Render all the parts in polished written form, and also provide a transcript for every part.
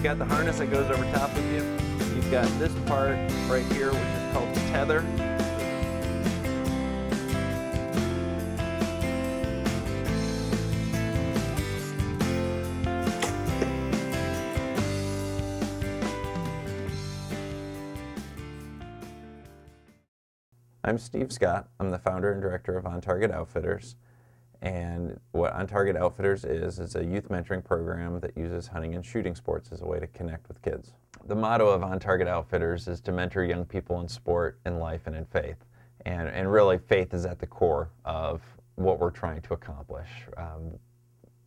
you've got the harness that goes over top of you. You've got this part right here, which is called the tether. I'm Steve Scott. I'm the founder and director of On Target Outfitters. And what On Target Outfitters is a youth mentoring program that uses hunting and shooting sports as a way to connect with kids. The motto of On Target Outfitters is to mentor young people in sport, in life, and in faith. And really, faith is at the core of what we're trying to accomplish.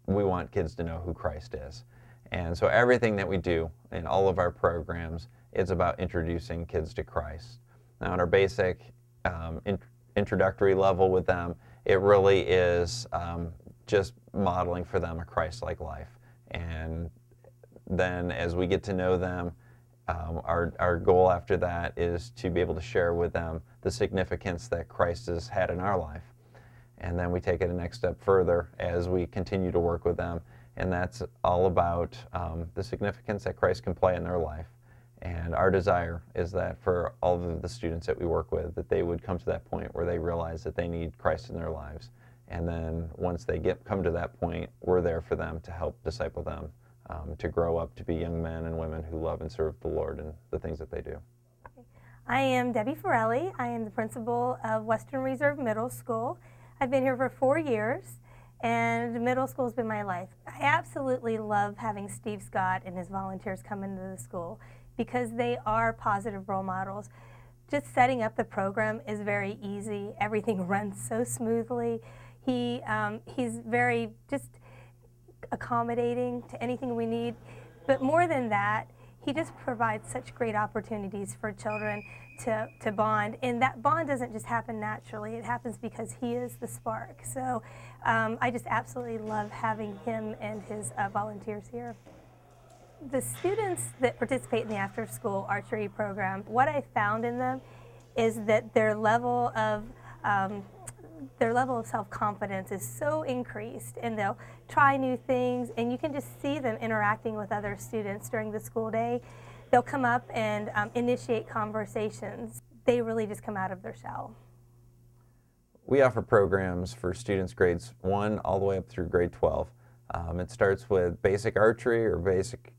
We want kids to know who Christ is. And so everything that we do in all of our programs is about introducing kids to Christ. Now, at our basic introductory level with them, it really is just modeling for them a Christ-like life. And then as we get to know them, our goal after that is to be able to share with them the significance that Christ has had in our life. And then we take it a next step further as we continue to work with them, and that's all about the significance that Christ can play in their life. And our desire is that for all of the students that we work with, that they would come to that point where they realize that they need Christ in their lives. And then once they come to that point, we're there for them to help disciple them to grow up to be young men and women who love and serve the Lord in the things that they do. I am Debbie Forelli. I am the principal of Western Reserve Middle School. I've been here for 4 years, and middle school has been my life. I absolutely love having Steve Scott and his volunteers come into the school, because they are positive role models. Just setting up the program is very easy. Everything runs so smoothly. He's very just accommodating to anything we need. But more than that, he just provides such great opportunities for children to bond. And that bond doesn't just happen naturally. It happens because he is the spark. So I just absolutely love having him and his volunteers here. The students that participate in the after-school archery program, what I found in them is that their level of self-confidence is so increased, and they'll try new things, and you can just see them interacting with other students during the school day. They'll come up and initiate conversations. They really just come out of their shell. We offer programs for students grades 1 all the way up through grade 12. It starts with basic archery or basic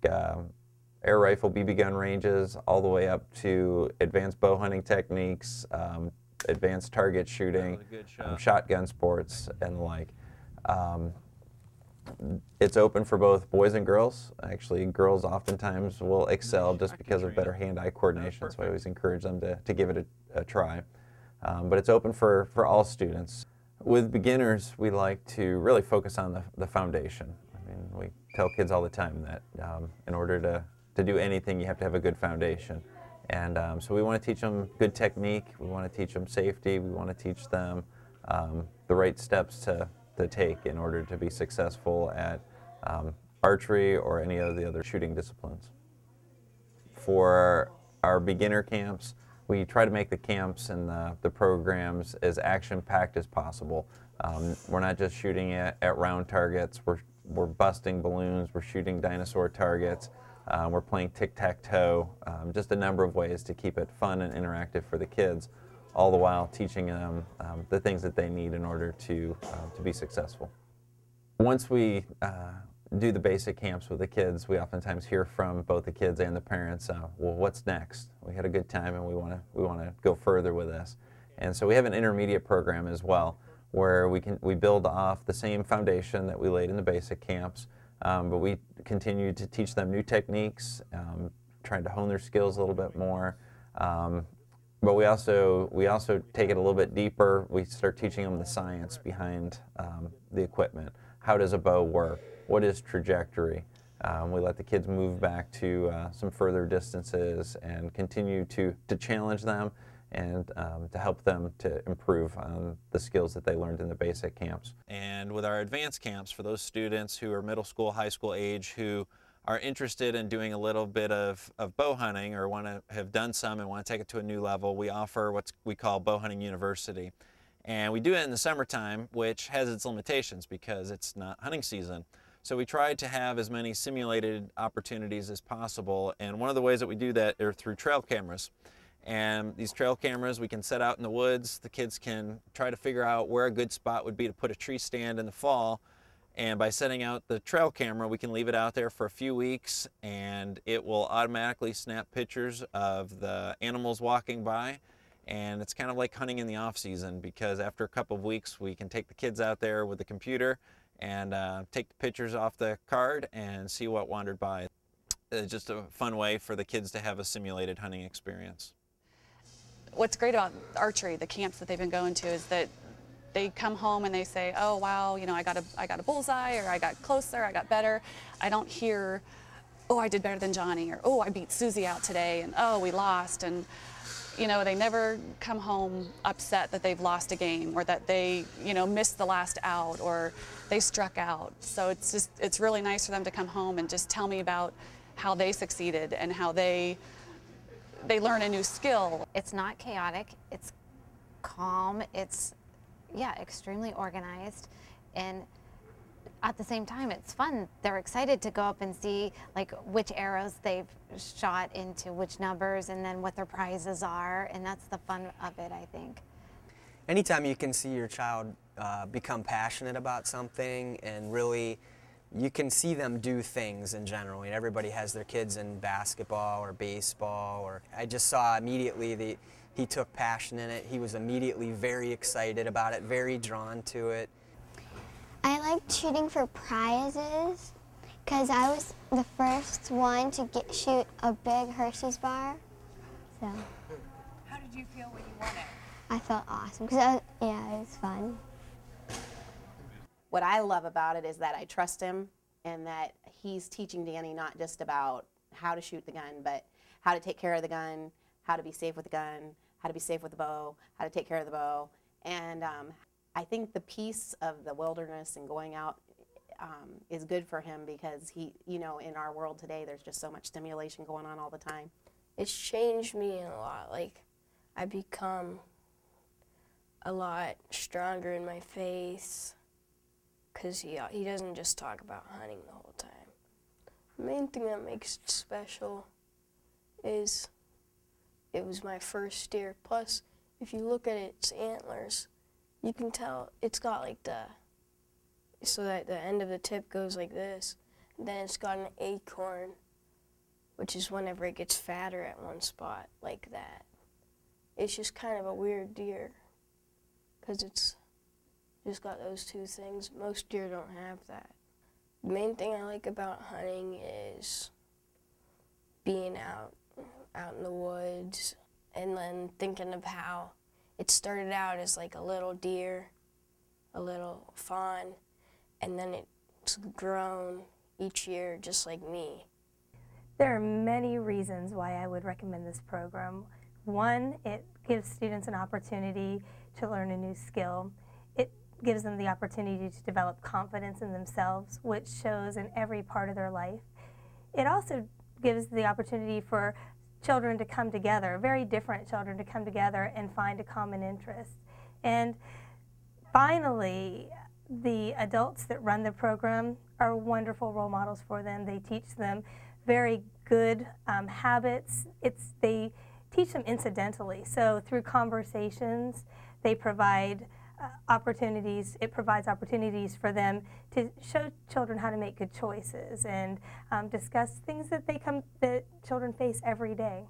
air rifle BB gun ranges, all the way up to advanced bow hunting techniques, advanced target shooting, shotgun sports, and the like. It's open for both boys and girls. Actually, girls oftentimes will excel just because of better hand-eye coordination, so I always encourage them to give it a try. But it's open for all students. With beginners, we like to really focus on the foundation. I mean, we tell kids all the time that in order to do anything, you have to have a good foundation. And so we want to teach them good technique, we want to teach them safety, we want to teach them the right steps to take in order to be successful at archery or any of the other shooting disciplines. For our beginner camps, we try to make the camps and the programs as action-packed as possible. We're not just shooting at round targets, we're busting balloons, we're shooting dinosaur targets, we're playing tic-tac-toe, just a number of ways to keep it fun and interactive for the kids, all the while teaching them the things that they need in order to be successful. Once we do the basic camps with the kids, we oftentimes hear from both the kids and the parents, well, what's next? We had a good time and we want to go further with this. And so we have an intermediate program as well, where we build off the same foundation that we laid in the basic camps, but we continue to teach them new techniques, trying to hone their skills a little bit more. But we also take it a little bit deeper. We start teaching them the science behind the equipment. How does a bow work? What is trajectory? We let the kids move back to some further distances and continue to challenge them and to help them to improve on the skills that they learned in the basic camps. And with our advanced camps, for those students who are middle school, high school age, who are interested in doing a little bit of bow hunting or want to have done some and want to take it to a new level, we offer what we call Bowhunting University. And we do it in the summertime, which has its limitations because it's not hunting season. So we tried to have as many simulated opportunities as possible, and one of the ways that we do that are through trail cameras. And these trail cameras we can set out in the woods. The kids can try to figure out where a good spot would be to put a tree stand in the fall. And by setting out the trail camera, we can leave it out there for a few weeks, and it will automatically snap pictures of the animals walking by. And it's kind of like hunting in the off season, because after a couple of weeks we can take the kids out there with the computer and take the pictures off the card and see what wandered by. It's just a fun way for the kids to have a simulated hunting experience. What's great about archery, the camps that they've been going to, is that they come home and they say, oh wow, you know, I got a bullseye, or I got closer, I got better. I don't hear, oh, I did better than Johnny, or oh, I beat Susie out today, and oh, we lost. And you know, they never come home upset that they've lost a game, or that they, you know, missed the last out, or they struck out. So it's really nice for them to come home and just tell me about how they succeeded and how they learn a new skill. It's not chaotic, it's calm, it's, yeah, extremely organized, and at the same time it's fun. They're excited to go up and see like which arrows they've shot into which numbers, and then what their prizes are, and that's the fun of it, I think. Anytime you can see your child become passionate about something, and really you can see them do things in general. I mean, everybody has their kids in basketball or baseball, or I just saw immediately that he took passion in it. He was immediately very excited about it, very drawn to it. I liked shooting for prizes because I was the first one to shoot a big Hershey's bar. So. How did you feel when you won it? I felt awesome because yeah, it was fun. What I love about it is that I trust him, and that he's teaching Danny not just about how to shoot the gun, but how to take care of the gun, how to be safe with the gun, how to be safe with the bow, how to take care of the bow. And I think the peace of the wilderness and going out is good for him, because he, you know, in our world today, there's just so much stimulation going on all the time. It's changed me a lot. Like, I become a lot stronger in my faith, because he doesn't just talk about hunting the whole time. The main thing that makes it special is it was my first deer. Plus, if you look at its antlers, you can tell it's got like so that the end of the tip goes like this, and then it's got an acorn, which is whenever it gets fatter at one spot, like that. It's just kind of a weird deer, because it's just got those two things. Most deer don't have that. The main thing I like about hunting is being out in the woods, and then thinking of how it started out as like a little deer, a little fawn, and then it's grown each year just like me. There are many reasons why I would recommend this program. One, it gives students an opportunity to learn a new skill. It gives them the opportunity to develop confidence in themselves, which shows in every part of their life. It also gives the opportunity for children to come together, very different children to come together and find a common interest. And finally, the adults that run the program are wonderful role models for them. They teach them very good habits. They teach them incidentally. So through conversations, they provide opportunities. It provides opportunities for them to show children how to make good choices and discuss things that children face every day.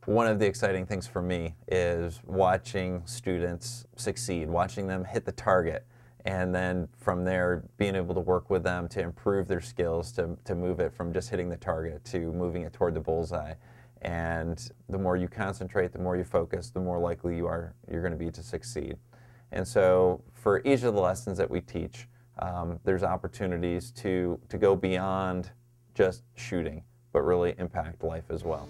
One of the exciting things for me is watching students succeed, watching them hit the target, and then from there being able to work with them to improve their skills, to move it from just hitting the target to moving it toward the bullseye. And the more you concentrate, the more you focus, the more likely you're going to be to succeed. And so for each of the lessons that we teach, there's opportunities to go beyond just shooting, but really impact life as well.